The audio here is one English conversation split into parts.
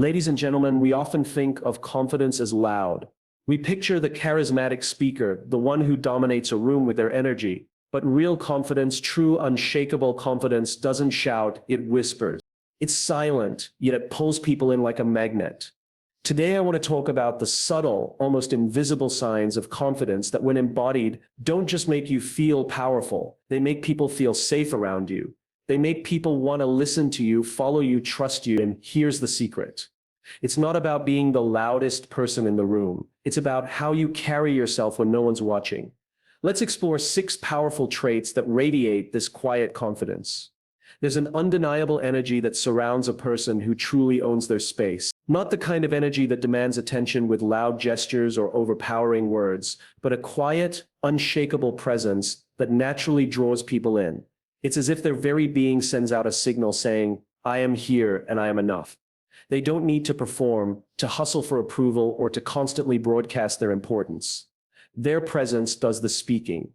Ladies and gentlemen, we often think of confidence as loud. We picture the charismatic speaker, the one who dominates a room with their energy. But real confidence, true unshakable confidence, doesn't shout, it whispers. It's silent, yet it pulls people in like a magnet. Today I want to talk about the subtle, almost invisible signs of confidence that when embodied, don't just make you feel powerful, they make people feel safe around you. They make people want to listen to you, follow you, trust you, and here's the secret. It's not about being the loudest person in the room. It's about how you carry yourself when no one's watching. Let's explore 6 powerful traits that radiate this quiet confidence. There's an undeniable energy that surrounds a person who truly owns their space. Not the kind of energy that demands attention with loud gestures or overpowering words, but a quiet, unshakable presence that naturally draws people in. It's as if their very being sends out a signal saying, I am here and I am enough. They don't need to perform, to hustle for approval, or to constantly broadcast their importance. Their presence does the speaking.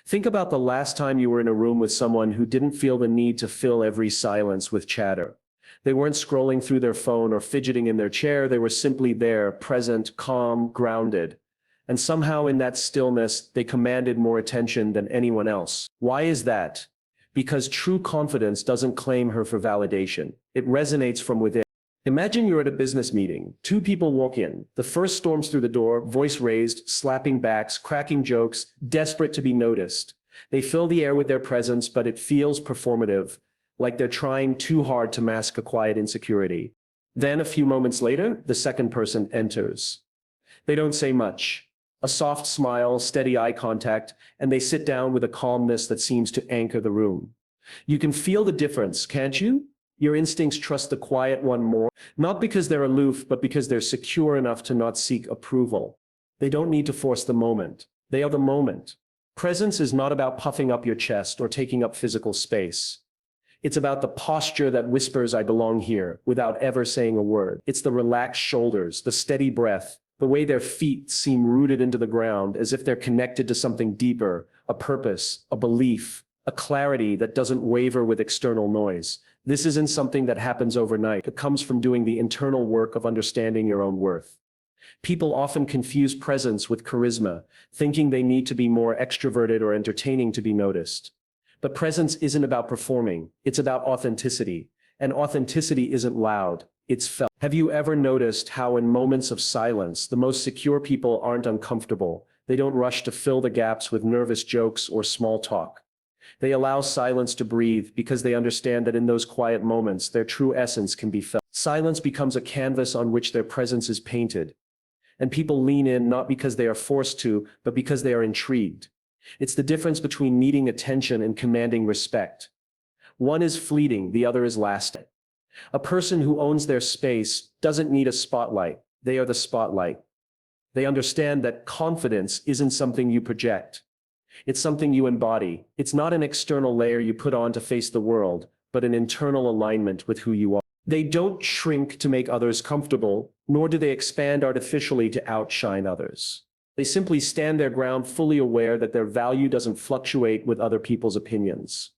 Think about the last time you were in a room with someone who didn't feel the need to fill every silence with chatter. They weren't scrolling through their phone or fidgeting in their chair. They were simply there, present, calm, grounded. And somehow in that stillness, they commanded more attention than anyone else. Why is that? Because true confidence doesn't claim her for validation. It resonates from within. Imagine you're at a business meeting. 2 people walk in. The first storms through the door, voice raised, slapping backs, cracking jokes, desperate to be noticed. They fill the air with their presence, but it feels performative, like they're trying too hard to mask a quiet insecurity. Then, a few moments later, the second person enters. They don't say much. A soft smile, steady eye contact, and they sit down with a calmness that seems to anchor the room. You can feel the difference, can't you? Your instincts trust the quiet one more, not because they're aloof, but because they're secure enough to not seek approval. They don't need to force the moment. They are the moment. Presence is not about puffing up your chest or taking up physical space. It's about the posture that whispers, I belong here, without ever saying a word. It's the relaxed shoulders, the steady breath, the way their feet seem rooted into the ground as if they're connected to something deeper, a purpose, a belief, a clarity that doesn't waver with external noise. This isn't something that happens overnight. It comes from doing the internal work of understanding your own worth. People often confuse presence with charisma, thinking they need to be more extroverted or entertaining to be noticed. But presence isn't about performing. It's about authenticity. And authenticity isn't loud. It's felt. Have you ever noticed how in moments of silence, the most secure people aren't uncomfortable? They don't rush to fill the gaps with nervous jokes or small talk. They allow silence to breathe because they understand that in those quiet moments, their true essence can be felt. Silence becomes a canvas on which their presence is painted. And people lean in not because they are forced to, but because they are intrigued. It's the difference between needing attention and commanding respect. One is fleeting, the other is lasting. A person who owns their space doesn't need a spotlight. They are the spotlight. They understand that confidence isn't something you project. It's something you embody. It's not an external layer you put on to face the world, but an internal alignment with who you are. They don't shrink to make others comfortable, nor do they expand artificially to outshine others. They simply stand their ground, fully aware that their value doesn't fluctuate with other people's opinions.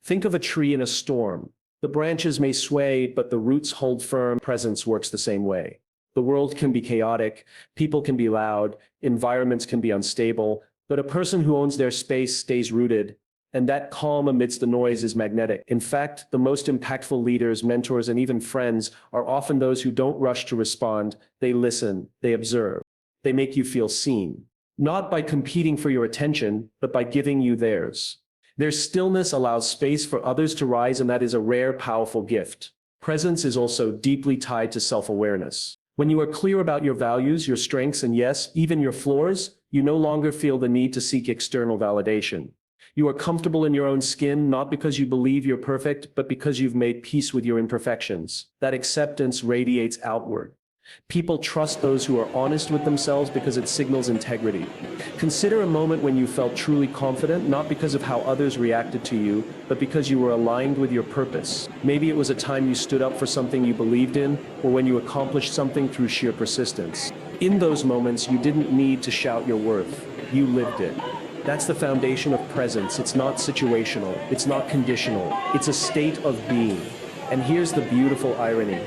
Think of a tree in a storm. The branches may sway, but the roots hold firm. Presence works the same way. The world can be chaotic, people can be loud, environments can be unstable, but a person who owns their space stays rooted, and that calm amidst the noise is magnetic. In fact, the most impactful leaders, mentors, and even friends are often those who don't rush to respond. They listen, they observe. They make you feel seen, not by competing for your attention, but by giving you theirs. Their stillness allows space for others to rise, and that is a rare, powerful gift. Presence is also deeply tied to self-awareness. When you are clear about your values, your strengths, and yes, even your flaws, you no longer feel the need to seek external validation. You are comfortable in your own skin, not because you believe you're perfect, but because you've made peace with your imperfections. That acceptance radiates outward. People trust those who are honest with themselves because it signals integrity. Consider a moment when you felt truly confident, not because of how others reacted to you, but because you were aligned with your purpose. Maybe it was a time you stood up for something you believed in, or when you accomplished something through sheer persistence. In those moments, you didn't need to shout your worth. You lived it. That's the foundation of presence. It's not situational. It's not conditional. It's a state of being. And here's the beautiful irony.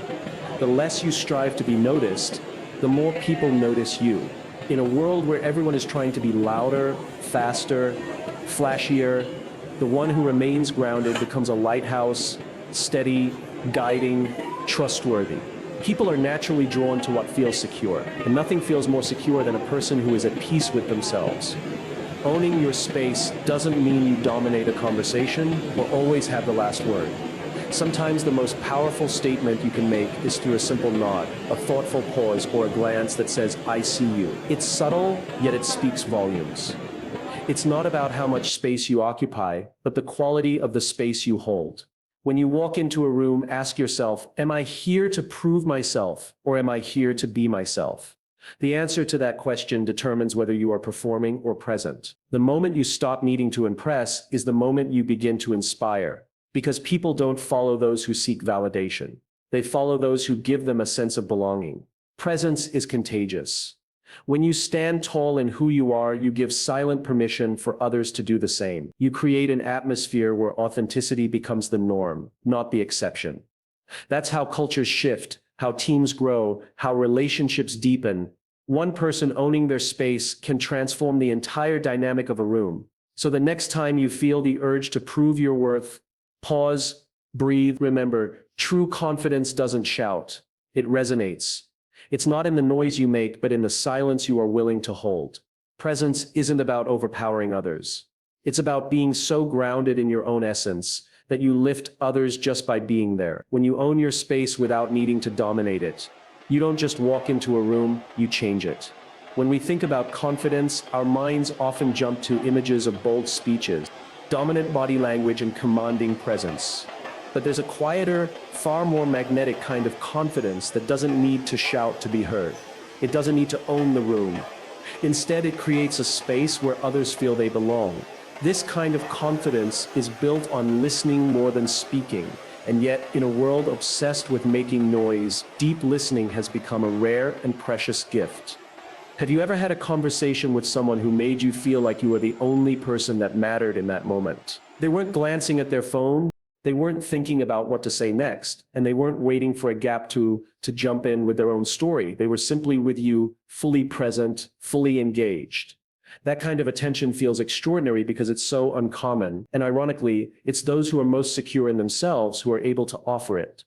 The less you strive to be noticed, the more people notice you. In a world where everyone is trying to be louder, faster, flashier, the one who remains grounded becomes a lighthouse, steady, guiding, trustworthy. People are naturally drawn to what feels secure, and nothing feels more secure than a person who is at peace with themselves. Owning your space doesn't mean you dominate a conversation or always have the last word. Sometimes the most powerful statement you can make is through a simple nod, a thoughtful pause, or a glance that says, "I see you." It's subtle, yet it speaks volumes. It's not about how much space you occupy, but the quality of the space you hold. When you walk into a room, ask yourself, am I here to prove myself, or am I here to be myself? The answer to that question determines whether you are performing or present. The moment you stop needing to impress is the moment you begin to inspire, because people don't follow those who seek validation. They follow those who give them a sense of belonging. Presence is contagious. When you stand tall in who you are, you give silent permission for others to do the same. You create an atmosphere where authenticity becomes the norm, not the exception. That's how cultures shift, how teams grow, how relationships deepen. One person owning their space can transform the entire dynamic of a room. So the next time you feel the urge to prove your worth, pause, breathe. Remember, true confidence doesn't shout. It resonates. It's not in the noise you make, but in the silence you are willing to hold. Presence isn't about overpowering others. It's about being so grounded in your own essence that you lift others just by being there. When you own your space without needing to dominate it, you don't just walk into a room, you change it. When we think about confidence, our minds often jump to images of bold speeches, dominant body language, and commanding presence. But there's a quieter, far more magnetic kind of confidence that doesn't need to shout to be heard. It doesn't need to own the room. Instead, it creates a space where others feel they belong. This kind of confidence is built on listening more than speaking. And yet, in a world obsessed with making noise, deep listening has become a rare and precious gift. Have you ever had a conversation with someone who made you feel like you were the only person that mattered in that moment? They weren't glancing at their phone. They weren't thinking about what to say next, and they weren't waiting for a gap to jump in with their own story. They were simply with you, fully present, fully engaged. That kind of attention feels extraordinary because it's so uncommon, and ironically, it's those who are most secure in themselves who are able to offer it.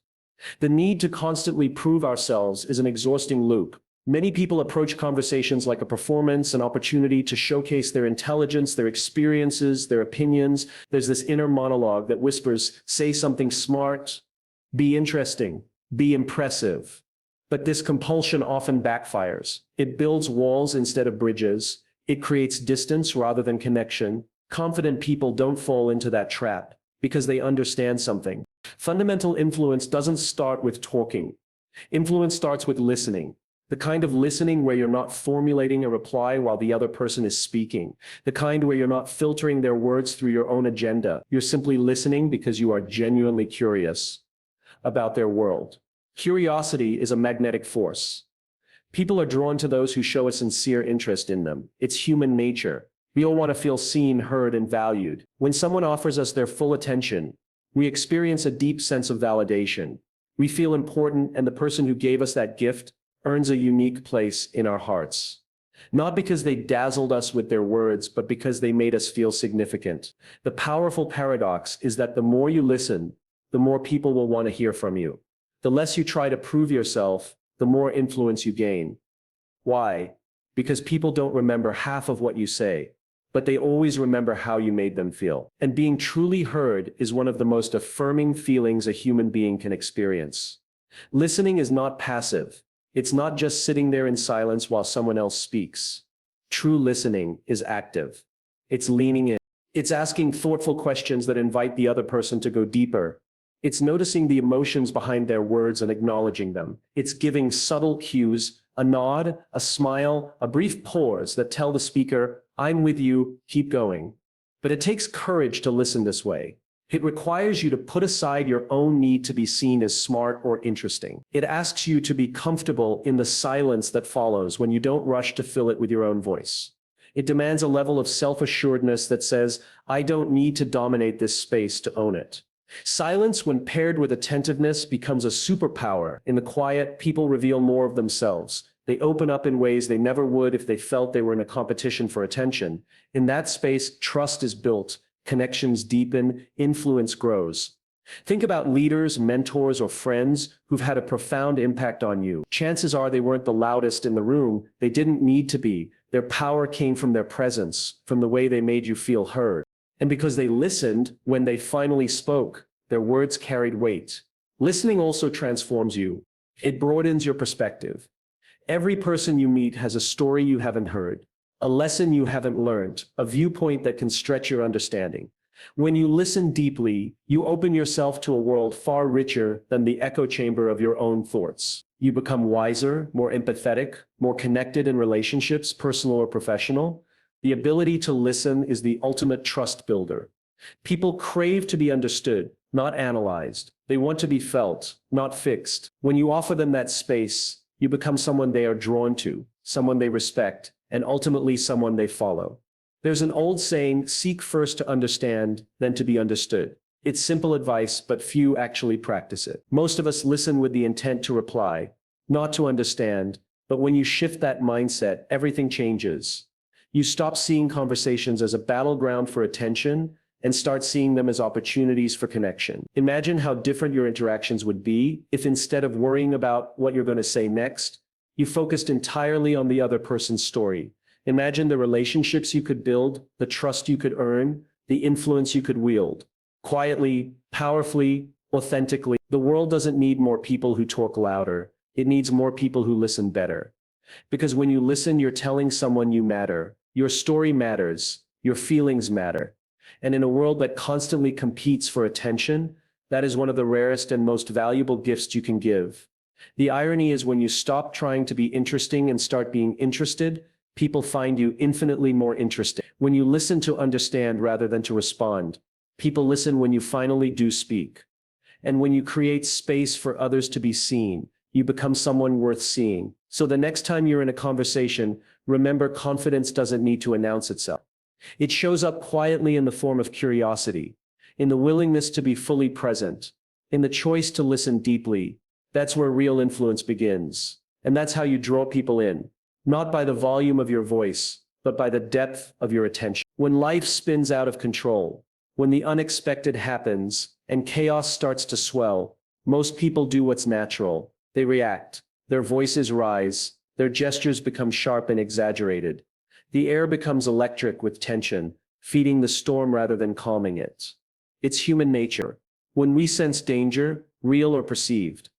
The need to constantly prove ourselves is an exhausting loop. Many people approach conversations like a performance, an opportunity to showcase their intelligence, their experiences, their opinions. There's this inner monologue that whispers, say something smart, be interesting, be impressive. But this compulsion often backfires. It builds walls instead of bridges. It creates distance rather than connection. Confident people don't fall into that trap because they understand something. Fundamental influence doesn't start with talking. Influence starts with listening. The kind of listening where you're not formulating a reply while the other person is speaking. The kind where you're not filtering their words through your own agenda. You're simply listening because you are genuinely curious about their world. Curiosity is a magnetic force. People are drawn to those who show a sincere interest in them. It's human nature. We all want to feel seen, heard, and valued. When someone offers us their full attention, we experience a deep sense of validation. We feel important, and the person who gave us that gift earns a unique place in our hearts. Not because they dazzled us with their words, but because they made us feel significant. The powerful paradox is that the more you listen, the more people will want to hear from you. The less you try to prove yourself, the more influence you gain. Why? Because people don't remember half of what you say, but they always remember how you made them feel. And being truly heard is one of the most affirming feelings a human being can experience. Listening is not passive. It's not just sitting there in silence while someone else speaks. True listening is active. It's leaning in. It's asking thoughtful questions that invite the other person to go deeper. It's noticing the emotions behind their words and acknowledging them. It's giving subtle cues, a nod, a smile, a brief pause that tell the speaker, I'm with you, keep going. But it takes courage to listen this way. It requires you to put aside your own need to be seen as smart or interesting. It asks you to be comfortable in the silence that follows when you don't rush to fill it with your own voice. It demands a level of self-assuredness that says, I don't need to dominate this space to own it. Silence, when paired with attentiveness, becomes a superpower. In the quiet, people reveal more of themselves. They open up in ways they never would if they felt they were in a competition for attention. In that space, trust is built, connections deepen, influence grows. Think about leaders, mentors, or friends who've had a profound impact on you. Chances are they weren't the loudest in the room. They didn't need to be. Their power came from their presence, from the way they made you feel heard. And because they listened, when they finally spoke, their words carried weight. Listening also transforms you. It broadens your perspective. Every person you meet has a story you haven't heard, a lesson you haven't learned, a viewpoint that can stretch your understanding. When you listen deeply, you open yourself to a world far richer than the echo chamber of your own thoughts. You become wiser, more empathetic, more connected in relationships, personal or professional. The ability to listen is the ultimate trust builder. People crave to be understood, not analyzed. They want to be felt, not fixed. When you offer them that space, you become someone they are drawn to, someone they respect, and ultimately someone they follow. There's an old saying, seek first to understand, then to be understood. It's simple advice, but few actually practice it. Most of us listen with the intent to reply, not to understand, but when you shift that mindset, everything changes. You stop seeing conversations as a battleground for attention and start seeing them as opportunities for connection. Imagine how different your interactions would be if instead of worrying about what you're going to say next, you focused entirely on the other person's story. Imagine the relationships you could build, the trust you could earn, the influence you could wield. Quietly, powerfully, authentically. The world doesn't need more people who talk louder. It needs more people who listen better. Because when you listen, you're telling someone you matter. Your story matters. Your feelings matter. And in a world that constantly competes for attention, that is one of the rarest and most valuable gifts you can give. The irony is when you stop trying to be interesting and start being interested, people find you infinitely more interesting. When you listen to understand rather than to respond, people listen when you finally do speak. And when you create space for others to be seen, you become someone worth seeing. So the next time you're in a conversation, remember confidence doesn't need to announce itself. It shows up quietly in the form of curiosity, in the willingness to be fully present, in the choice to listen deeply. That's where real influence begins. And that's how you draw people in. Not by the volume of your voice, but by the depth of your attention. When life spins out of control, when the unexpected happens and chaos starts to swell, most people do what's natural. They react. Their voices rise. Their gestures become sharp and exaggerated. The air becomes electric with tension, feeding the storm rather than calming it. It's human nature. When we sense danger, real or perceived,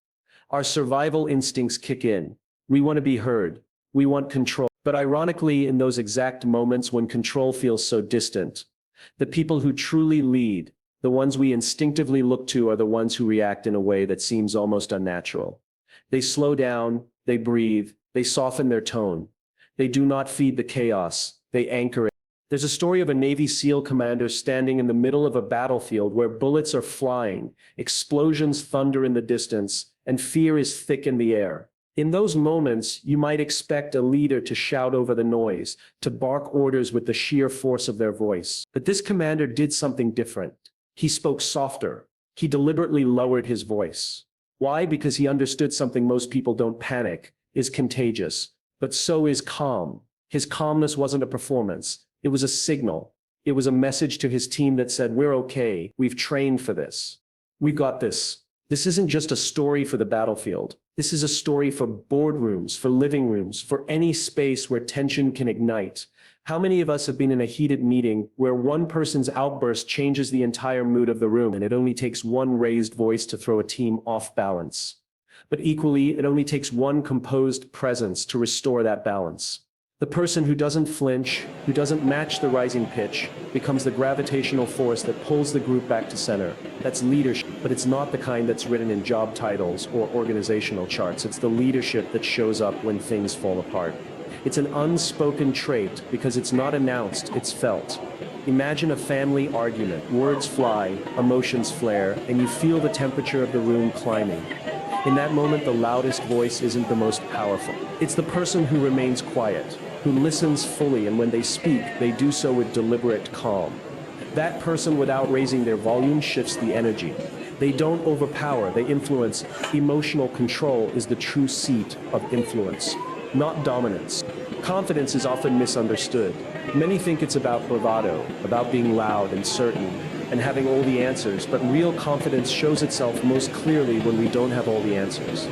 our survival instincts kick in. We want to be heard. We want control. But ironically, in those exact moments when control feels so distant, the people who truly lead, the ones we instinctively look to, are the ones who react in a way that seems almost unnatural. They slow down, they breathe, they soften their tone. They do not feed the chaos, they anchor it. There's a story of a Navy SEAL commander standing in the middle of a battlefield where bullets are flying, explosions thunder in the distance, and fear is thick in the air. In those moments, you might expect a leader to shout over the noise, to bark orders with the sheer force of their voice. But this commander did something different. He spoke softer. He deliberately lowered his voice. Why? Because he understood something most people don't. Panic is contagious, but so is calm. His calmness wasn't a performance. It was a signal. It was a message to his team that said, "We're okay. We've trained for this. We've got this." This isn't just a story for the battlefield. This is a story for boardrooms, for living rooms, for any space where tension can ignite. How many of us have been in a heated meeting where one person's outburst changes the entire mood of the room, and it only takes one raised voice to throw a team off balance? But equally, it only takes one composed presence to restore that balance. The person who doesn't flinch, who doesn't match the rising pitch, becomes the gravitational force that pulls the group back to center. That's leadership, but it's not the kind that's written in job titles or organizational charts. It's the leadership that shows up when things fall apart. It's an unspoken trait because it's not announced, it's felt. Imagine a family argument. Words fly, emotions flare, and you feel the temperature of the room climbing. In that moment, the loudest voice isn't the most powerful. It's the person who remains quiet, who listens fully, and when they speak, they do so with deliberate calm. That person, without raising their volume, shifts the energy. They don't overpower, they influence. Emotional control is the true seat of influence, not dominance. Confidence is often misunderstood. Many think it's about bravado, about being loud and certain, and having all the answers, but real confidence shows itself most clearly when we don't have all the answers.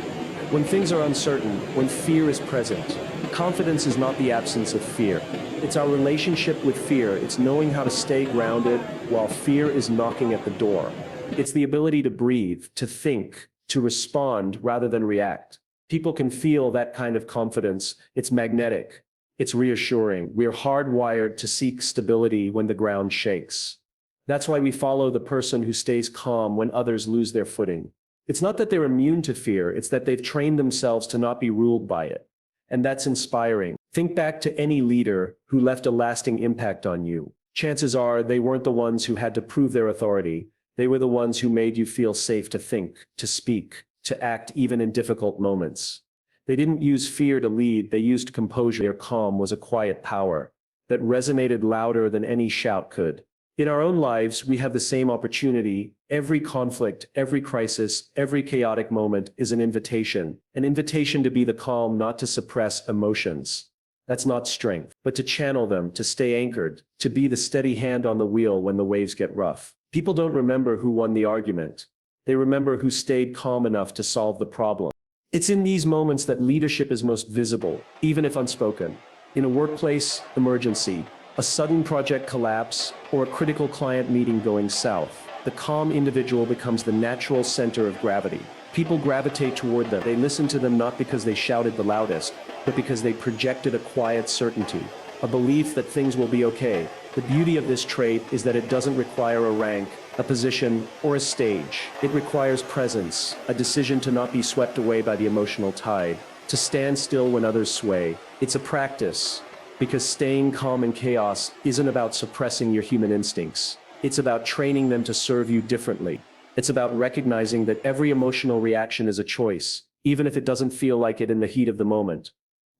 When things are uncertain, when fear is present, confidence is not the absence of fear. It's our relationship with fear. It's knowing how to stay grounded while fear is knocking at the door. It's the ability to breathe, to think, to respond rather than react. People can feel that kind of confidence. It's magnetic. It's reassuring. We're hardwired to seek stability when the ground shakes. That's why we follow the person who stays calm when others lose their footing. It's not that they're immune to fear, it's that they've trained themselves to not be ruled by it. And that's inspiring. Think back to any leader who left a lasting impact on you. Chances are they weren't the ones who had to prove their authority. They were the ones who made you feel safe to think, to speak, to act even in difficult moments. They didn't use fear to lead, they used composure. Their calm was a quiet power that resonated louder than any shout could. In our own lives, we have the same opportunity. Every conflict, every crisis, every chaotic moment is an invitation to be the calm, not to suppress emotions. That's not strength, but to channel them, to stay anchored, to be the steady hand on the wheel when the waves get rough. People don't remember who won the argument. They remember who stayed calm enough to solve the problem. It's in these moments that leadership is most visible, even if unspoken. In a workplace emergency, a sudden project collapse, or a critical client meeting going south, the calm individual becomes the natural center of gravity. People gravitate toward them. They listen to them not because they shouted the loudest, but because they projected a quiet certainty, a belief that things will be okay. The beauty of this trait is that it doesn't require a rank, a position, or a stage. It requires presence, a decision to not be swept away by the emotional tide, to stand still when others sway. It's a practice. Because staying calm in chaos isn't about suppressing your human instincts. It's about training them to serve you differently. It's about recognizing that every emotional reaction is a choice, even if it doesn't feel like it in the heat of the moment.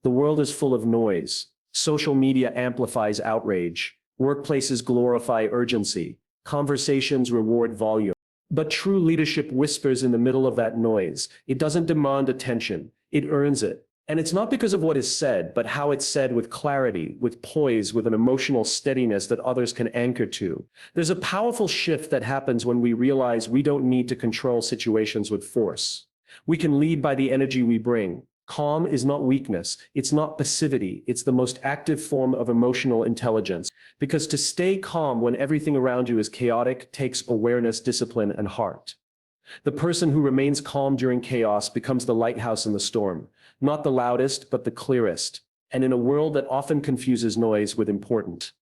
The world is full of noise. Social media amplifies outrage. Workplaces glorify urgency. Conversations reward volume. But true leadership whispers in the middle of that noise. It doesn't demand attention. It earns it. And it's not because of what is said, but how it's said with clarity, with poise, with an emotional steadiness that others can anchor to. There's a powerful shift that happens when we realize we don't need to control situations with force. We can lead by the energy we bring. Calm is not weakness. It's not passivity. It's the most active form of emotional intelligence. Because to stay calm when everything around you is chaotic takes awareness, discipline, and heart. The person who remains calm during chaos becomes the lighthouse in the storm, not the loudest, but the clearest, and in a world that often confuses noise with important.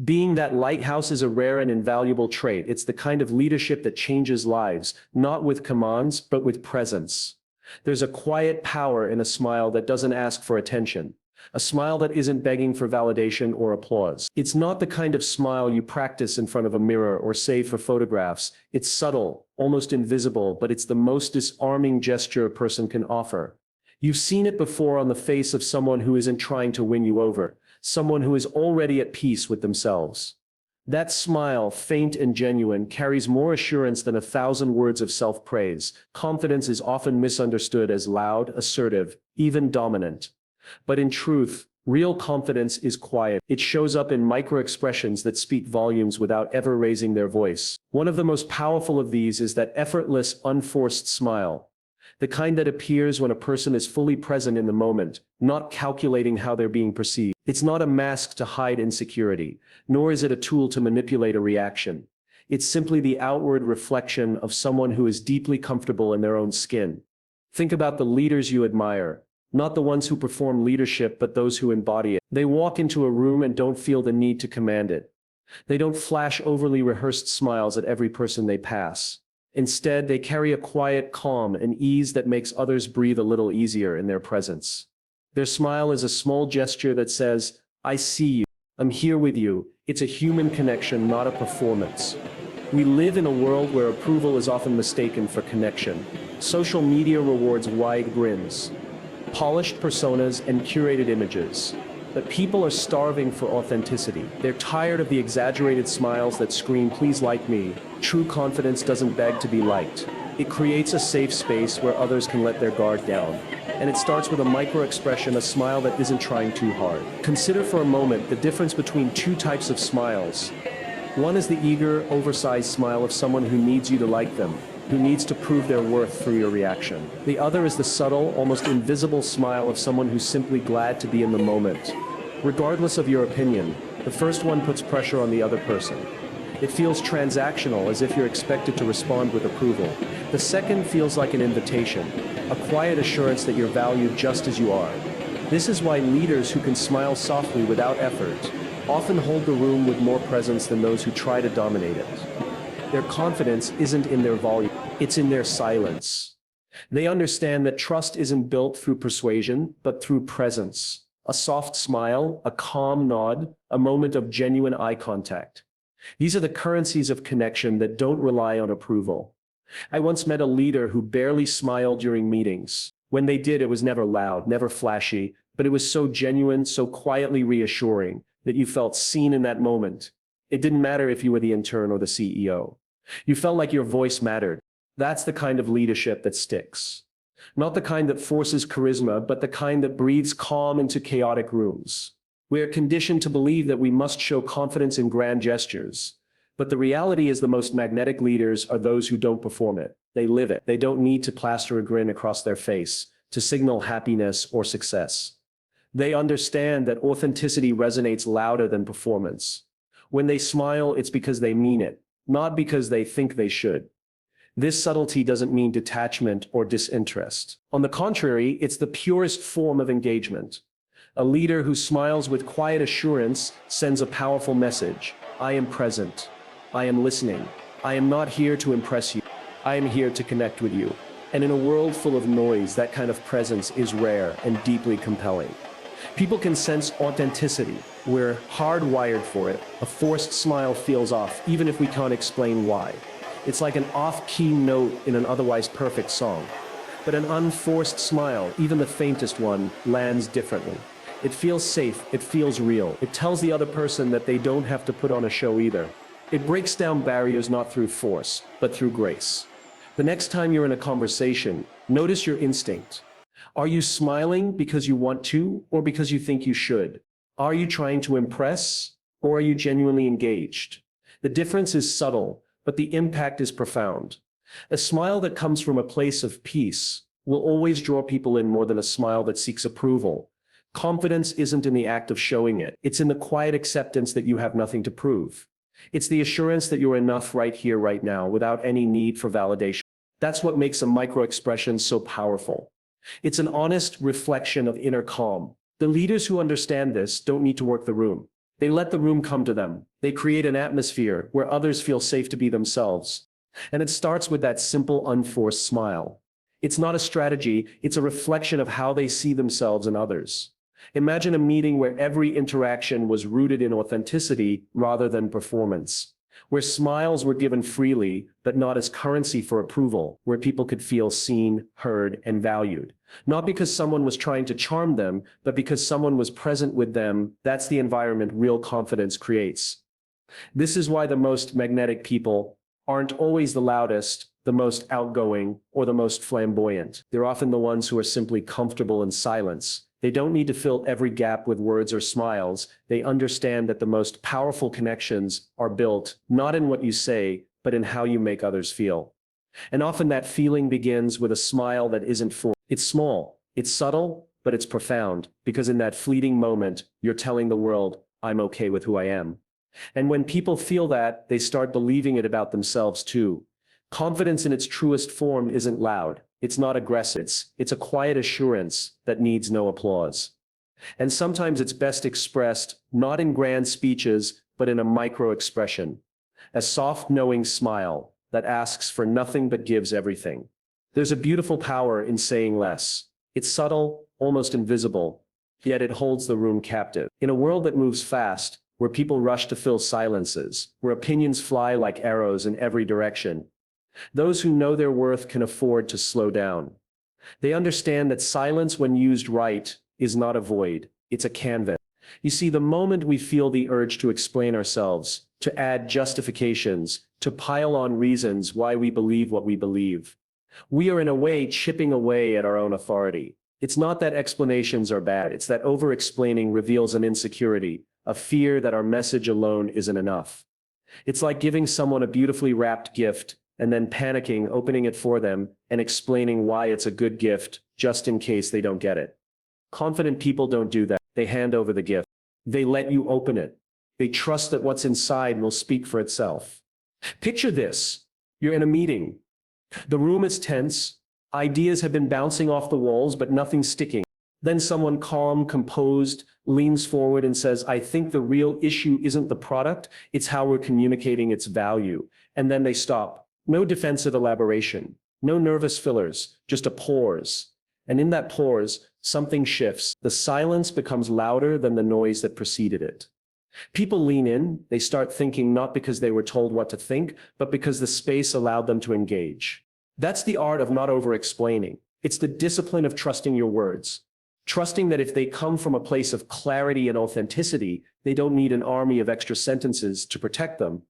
Being that lighthouse is a rare and invaluable trait. It's the kind of leadership that changes lives, not with commands, but with presence. There's a quiet power in a smile that doesn't ask for attention. A smile that isn't begging for validation or applause. It's not the kind of smile you practice in front of a mirror or save for photographs. It's subtle, almost invisible, but it's the most disarming gesture a person can offer. You've seen it before on the face of someone who isn't trying to win you over, someone who is already at peace with themselves. That smile, faint and genuine, carries more assurance than 1,000 words of self-praise. Confidence is often misunderstood as loud, assertive, even dominant. But in truth, real confidence is quiet. It shows up in micro-expressions that speak volumes without ever raising their voice. One of the most powerful of these is that effortless, unforced smile. The kind that appears when a person is fully present in the moment, not calculating how they're being perceived. It's not a mask to hide insecurity, nor is it a tool to manipulate a reaction. It's simply the outward reflection of someone who is deeply comfortable in their own skin. Think about the leaders you admire. Not the ones who perform leadership, but those who embody it. They walk into a room and don't feel the need to command it. They don't flash overly rehearsed smiles at every person they pass. Instead, they carry a quiet calm and ease that makes others breathe a little easier in their presence. Their smile is a small gesture that says, "I see you. I'm here with you." It's a human connection, not a performance. We live in a world where approval is often mistaken for connection. Social media rewards wide grins, polished personas, and curated images. But people are starving for authenticity. They're tired of the exaggerated smiles that scream, "Please like me." True confidence doesn't beg to be liked. It creates a safe space where others can let their guard down. And it starts with a micro-expression, a smile that isn't trying too hard. Consider for a moment the difference between two types of smiles. One is the eager, oversized smile of someone who needs you to like them, who needs to prove their worth through your reaction. The other is the subtle, almost invisible smile of someone who's simply glad to be in the moment. Regardless of your opinion, the first one puts pressure on the other person. It feels transactional, as if you're expected to respond with approval. The second feels like an invitation, a quiet assurance that you're valued just as you are. This is why leaders who can smile softly without effort often hold the room with more presence than those who try to dominate it. Their confidence isn't in their volume, it's in their silence. They understand that trust isn't built through persuasion, but through presence. A soft smile, a calm nod, a moment of genuine eye contact. These are the currencies of connection that don't rely on approval. I once met a leader who barely smiled during meetings. When they did, it was never loud, never flashy, but it was so genuine, so quietly reassuring that you felt seen in that moment. It didn't matter if you were the intern or the CEO. You felt like your voice mattered. That's the kind of leadership that sticks. Not the kind that forces charisma, but the kind that breathes calm into chaotic rooms. We are conditioned to believe that we must show confidence in grand gestures. But the reality is the most magnetic leaders are those who don't perform it. They live it. They don't need to plaster a grin across their face to signal happiness or success. They understand that authenticity resonates louder than performance. When they smile, it's because they mean it, not because they think they should. This subtlety doesn't mean detachment or disinterest. On the contrary, it's the purest form of engagement. A leader who smiles with quiet assurance sends a powerful message. I am present. I am listening. I am not here to impress you. I am here to connect with you. And in a world full of noise, that kind of presence is rare and deeply compelling. People can sense authenticity. We're hardwired for it. A forced smile feels off, even if we can't explain why. It's like an off-key note in an otherwise perfect song. But an unforced smile, even the faintest one, lands differently. It feels safe, it feels real. It tells the other person that they don't have to put on a show either. It breaks down barriers not through force, but through grace. The next time you're in a conversation, notice your instinct. Are you smiling because you want to, or because you think you should? Are you trying to impress, or are you genuinely engaged? The difference is subtle, but the impact is profound. A smile that comes from a place of peace will always draw people in more than a smile that seeks approval. Confidence isn't in the act of showing it. It's in the quiet acceptance that you have nothing to prove. It's the assurance that you're enough right here, right now, without any need for validation. That's what makes a micro-expression so powerful. It's an honest reflection of inner calm. The leaders who understand this don't need to work the room. They let the room come to them. They create an atmosphere where others feel safe to be themselves. And it starts with that simple, unforced smile. It's not a strategy, it's a reflection of how they see themselves and others. Imagine a meeting where every interaction was rooted in authenticity rather than performance, where smiles were given freely, but not as currency for approval, where people could feel seen, heard, and valued. Not because someone was trying to charm them, but because someone was present with them. That's the environment real confidence creates. This is why the most magnetic people aren't always the loudest, the most outgoing, or the most flamboyant. They're often the ones who are simply comfortable in silence. They don't need to fill every gap with words or smiles. They understand that the most powerful connections are built not in what you say, but in how you make others feel. And often that feeling begins with a smile that isn't forced. It's small, it's subtle, but it's profound, because in that fleeting moment, you're telling the world, I'm okay with who I am. And when people feel that, they start believing it about themselves too. Confidence in its truest form isn't loud. It's not aggressive. It's a quiet assurance that needs no applause. And sometimes it's best expressed not in grand speeches, but in a micro-expression. A soft, knowing smile that asks for nothing but gives everything. There's a beautiful power in saying less. It's subtle, almost invisible, yet it holds the room captive. In a world that moves fast, where people rush to fill silences, where opinions fly like arrows in every direction, those who know their worth can afford to slow down. They understand that silence, when used right, is not a void, it's a canvas. You see, the moment we feel the urge to explain ourselves, to add justifications, to pile on reasons why we believe what we believe, we are in a way chipping away at our own authority. It's not that explanations are bad, it's that over-explaining reveals an insecurity, a fear that our message alone isn't enough. It's like giving someone a beautifully wrapped gift and then panicking, opening it for them, and explaining why it's a good gift, just in case they don't get it. Confident people don't do that. They hand over the gift. They let you open it. They trust that what's inside will speak for itself. Picture this. You're in a meeting. The room is tense. Ideas have been bouncing off the walls, but nothing's sticking. Then someone calm, composed, leans forward and says, I think the real issue isn't the product, it's how we're communicating its value. And then they stop. No defensive elaboration. No nervous fillers. Just a pause. And in that pause, something shifts. The silence becomes louder than the noise that preceded it. People lean in. They start thinking not because they were told what to think, but because the space allowed them to engage. That's the art of not over-explaining. It's the discipline of trusting your words. Trusting that if they come from a place of clarity and authenticity, they don't need an army of extra sentences to protect them.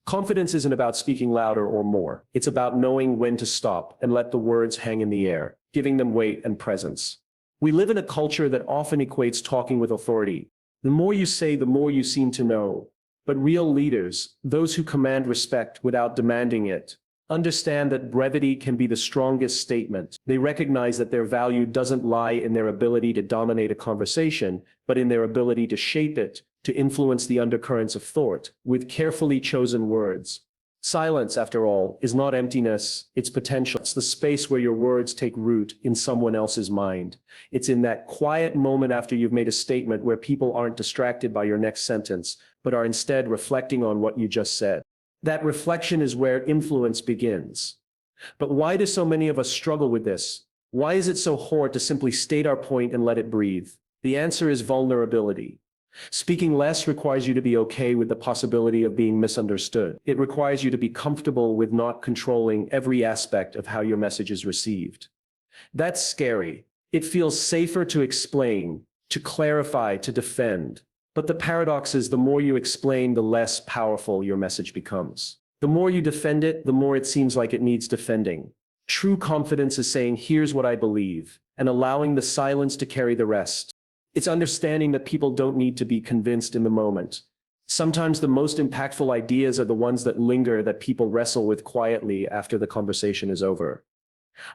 Confidence isn't about speaking louder or more. It's about knowing when to stop and let the words hang in the air, giving them weight and presence. We live in a culture that often equates talking with authority. The more you say, the more you seem to know. But real leaders, those who command respect without demanding it, understand that brevity can be the strongest statement. They recognize that their value doesn't lie in their ability to dominate a conversation, but in their ability to shape it, to influence the undercurrents of thought with carefully chosen words. Silence, after all, is not emptiness, it's potential. It's the space where your words take root in someone else's mind. It's in that quiet moment after you've made a statement where people aren't distracted by your next sentence, but are instead reflecting on what you just said. That reflection is where influence begins. But why do so many of us struggle with this? Why is it so hard to simply state our point and let it breathe? The answer is vulnerability. Speaking less requires you to be okay with the possibility of being misunderstood. It requires you to be comfortable with not controlling every aspect of how your message is received. That's scary. It feels safer to explain, to clarify, to defend. But the paradox is the more you explain, the less powerful your message becomes. The more you defend it, the more it seems like it needs defending. True confidence is saying, here's what I believe, and allowing the silence to carry the rest. It's understanding that people don't need to be convinced in the moment. Sometimes the most impactful ideas are the ones that linger, that people wrestle with quietly after the conversation is over.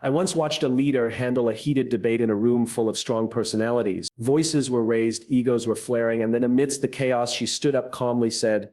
I once watched a leader handle a heated debate in a room full of strong personalities. Voices were raised, egos were flaring, and then amidst the chaos, she stood up calmly, said,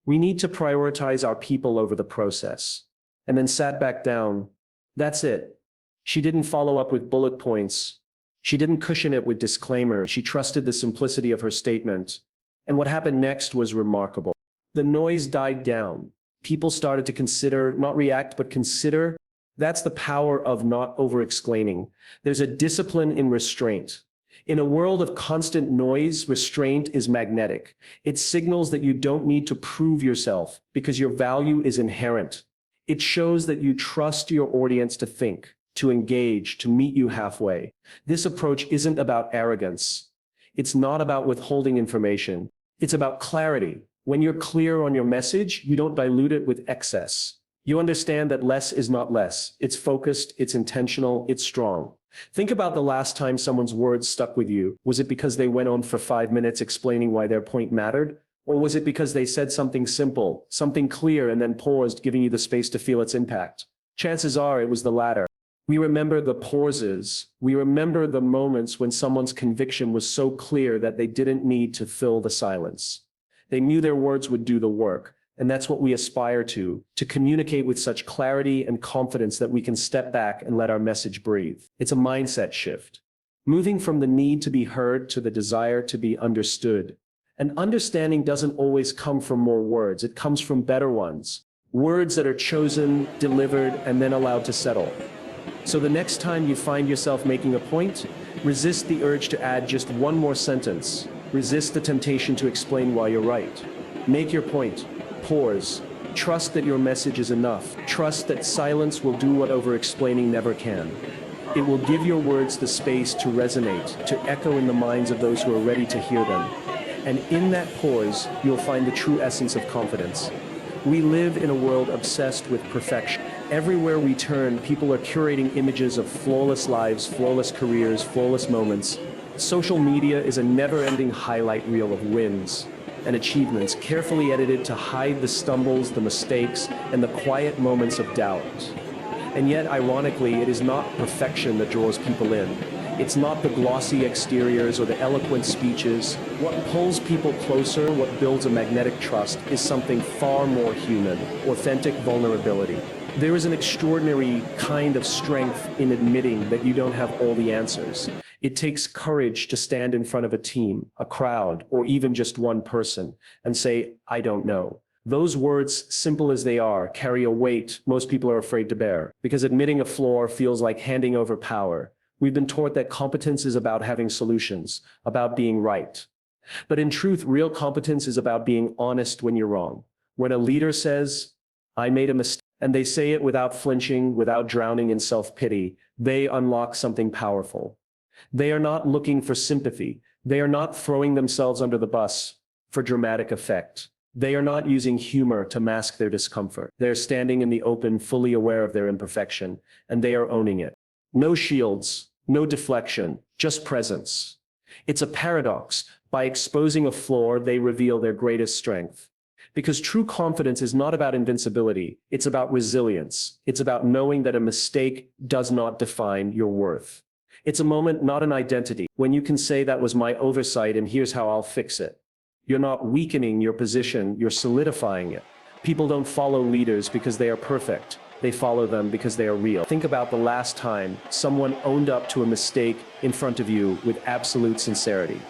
"We need to prioritize our people over the process," and then sat back down. That's it. She didn't follow up with bullet points. She didn't cushion it with disclaimers. She trusted the simplicity of her statement. And what happened next was remarkable. The noise died down. People started to consider, not react, but consider. That's the power of not over-explaining. There's a discipline in restraint. In a world of constant noise, restraint is magnetic. It signals that you don't need to prove yourself because your value is inherent. It shows that you trust your audience to think, to engage, to meet you halfway. This approach isn't about arrogance. It's not about withholding information. It's about clarity. When you're clear on your message, you don't dilute it with excess. You understand that less is not less. It's focused, it's intentional, it's strong. Think about the last time someone's words stuck with you. Was it because they went on for 5 minutes explaining why their point mattered? Or was it because they said something simple, something clear, and then paused, giving you the space to feel its impact? Chances are it was the latter. We remember the pauses. We remember the moments when someone's conviction was so clear that they didn't need to fill the silence. They knew their words would do the work. And that's what we aspire to communicate with such clarity and confidence that we can step back and let our message breathe. It's a mindset shift. Moving from the need to be heard to the desire to be understood. And understanding doesn't always come from more words. It comes from better ones. Words that are chosen, delivered, and then allowed to settle. So the next time you find yourself making a point, resist the urge to add just one more sentence. Resist the temptation to explain why you're right. Make your point. Pause. Trust that your message is enough. Trust that silence will do what over-explaining never can. It will give your words the space to resonate, to echo in the minds of those who are ready to hear them. And in that pause, you'll find the true essence of confidence. We live in a world obsessed with perfection. Everywhere we turn, people are curating images of flawless lives, flawless careers, flawless moments. Social media is a never-ending highlight reel of wins and achievements, carefully edited to hide the stumbles, the mistakes, and the quiet moments of doubt. And yet, ironically, it is not perfection that draws people in. It's not the glossy exteriors or the eloquent speeches. What pulls people closer, what builds a magnetic trust, is something far more human: authentic vulnerability. There is an extraordinary kind of strength in admitting that you don't have all the answers. It takes courage to stand in front of a team, a crowd, or even just one person and say, "I don't know." Those words, simple as they are, carry a weight most people are afraid to bear, because admitting a flaw feels like handing over power. We've been taught that competence is about having solutions, about being right. But in truth, real competence is about being honest when you're wrong. When a leader says, "I made a mistake," and they say it without flinching, without drowning in self-pity, they unlock something powerful. They are not looking for sympathy. They are not throwing themselves under the bus for dramatic effect. They are not using humor to mask their discomfort. They're standing in the open, fully aware of their imperfection, and they are owning it. No shields, no deflection, just presence. It's a paradox. By exposing a flaw, they reveal their greatest strength. Because true confidence is not about invincibility, it's about resilience. It's about knowing that a mistake does not define your worth. It's a moment, not an identity, when you can say, "That was my oversight and here's how I'll fix it." You're not weakening your position, you're solidifying it. People don't follow leaders because they are perfect. They follow them because they are real. Think about the last time someone owned up to a mistake in front of you with absolute sincerity.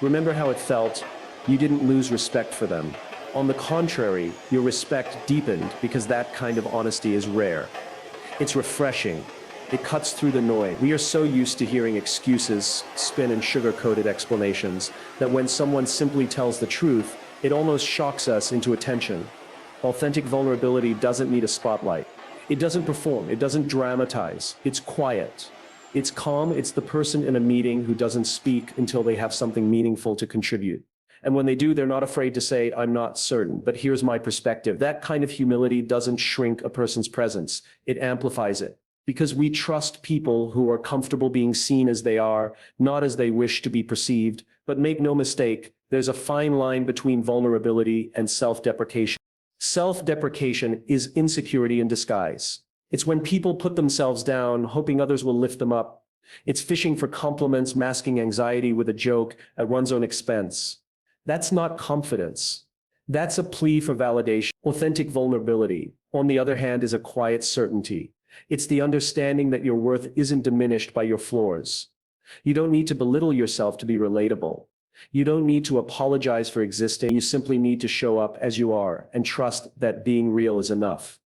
Remember how it felt? You didn't lose respect for them. On the contrary, your respect deepened because that kind of honesty is rare. It's refreshing. It cuts through the noise. We are so used to hearing excuses, spin and sugar-coated explanations that when someone simply tells the truth, it almost shocks us into attention. Authentic vulnerability doesn't need a spotlight. It doesn't perform. It doesn't dramatize. It's quiet. It's calm. It's the person in a meeting who doesn't speak until they have something meaningful to contribute. And when they do, they're not afraid to say, "I'm not certain, but here's my perspective." That kind of humility doesn't shrink a person's presence. It amplifies it. Because we trust people who are comfortable being seen as they are, not as they wish to be perceived. But make no mistake, there's a fine line between vulnerability and self-deprecation. Self-deprecation is insecurity in disguise. It's when people put themselves down, hoping others will lift them up. It's fishing for compliments, masking anxiety with a joke at one's own expense. That's not confidence. That's a plea for validation. Authentic vulnerability, on the other hand, is a quiet certainty. It's the understanding that your worth isn't diminished by your flaws. You don't need to belittle yourself to be relatable. You don't need to apologize for existing. You simply need to show up as you are and trust that being real is enough.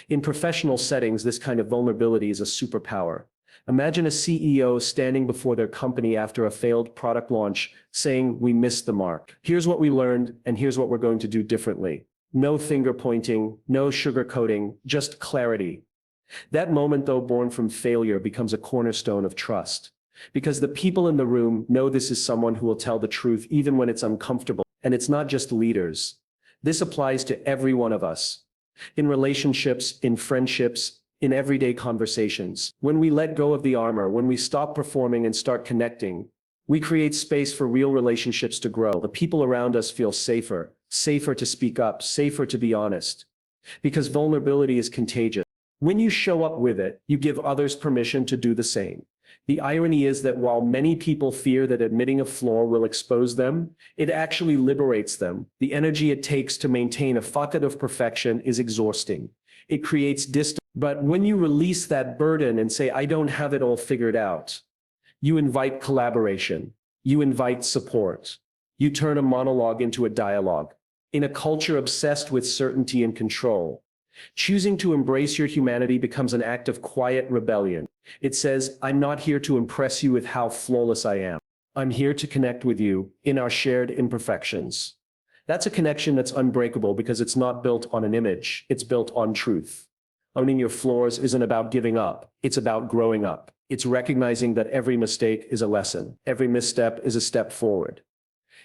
In professional settings, this kind of vulnerability is a superpower. Imagine a CEO standing before their company after a failed product launch saying, "We missed the mark. Here's what we learned, and here's what we're going to do differently." No finger pointing, no sugarcoating, just clarity. That moment, though born from failure, becomes a cornerstone of trust. Because the people in the room know this is someone who will tell the truth even when it's uncomfortable. And it's not just leaders. This applies to every one of us. In relationships, in friendships, in everyday conversations. When we let go of the armor, when we stop performing and start connecting, we create space for real relationships to grow. The people around us feel safer, safer to speak up, safer to be honest. Because vulnerability is contagious. When you show up with it, you give others permission to do the same. The irony is that while many people fear that admitting a flaw will expose them, it actually liberates them. The energy it takes to maintain a facade of perfection is exhausting. It creates distance. But when you release that burden and say, "I don't have it all figured out," you invite collaboration. You invite support. You turn a monologue into a dialogue. In a culture obsessed with certainty and control, choosing to embrace your humanity becomes an act of quiet rebellion. It says, "I'm not here to impress you with how flawless I am. I'm here to connect with you in our shared imperfections." That's a connection that's unbreakable because it's not built on an image, it's built on truth. Owning your flaws isn't about giving up, it's about growing up. It's recognizing that every mistake is a lesson. Every misstep is a step forward.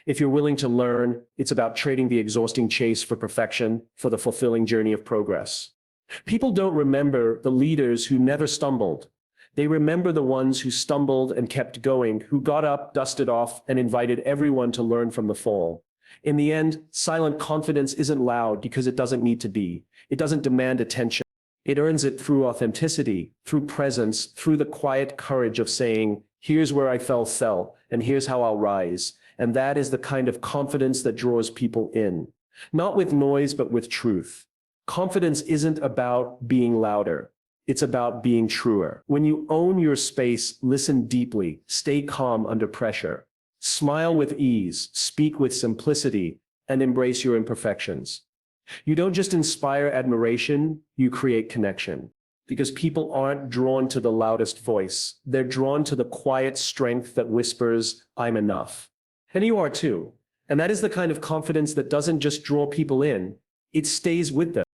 If you're willing to learn, it's about trading the exhausting chase for perfection for the fulfilling journey of progress. People don't remember the leaders who never stumbled. They remember the ones who stumbled and kept going, who got up, dusted off, and invited everyone to learn from the fall. In the end, silent confidence isn't loud because it doesn't need to be. It doesn't demand attention. It earns it through authenticity, through presence, through the quiet courage of saying, here's where I fell, and here's how I'll rise. And that is the kind of confidence that draws people in. Not with noise, but with truth. Confidence isn't about being louder. It's about being truer. When you own your space, listen deeply, stay calm under pressure, smile with ease, speak with simplicity, and embrace your imperfections. You don't just inspire admiration, you create connection. Because people aren't drawn to the loudest voice. They're drawn to the quiet strength that whispers, I'm enough. And you are too. And that is the kind of confidence that doesn't just draw people in, it stays with them.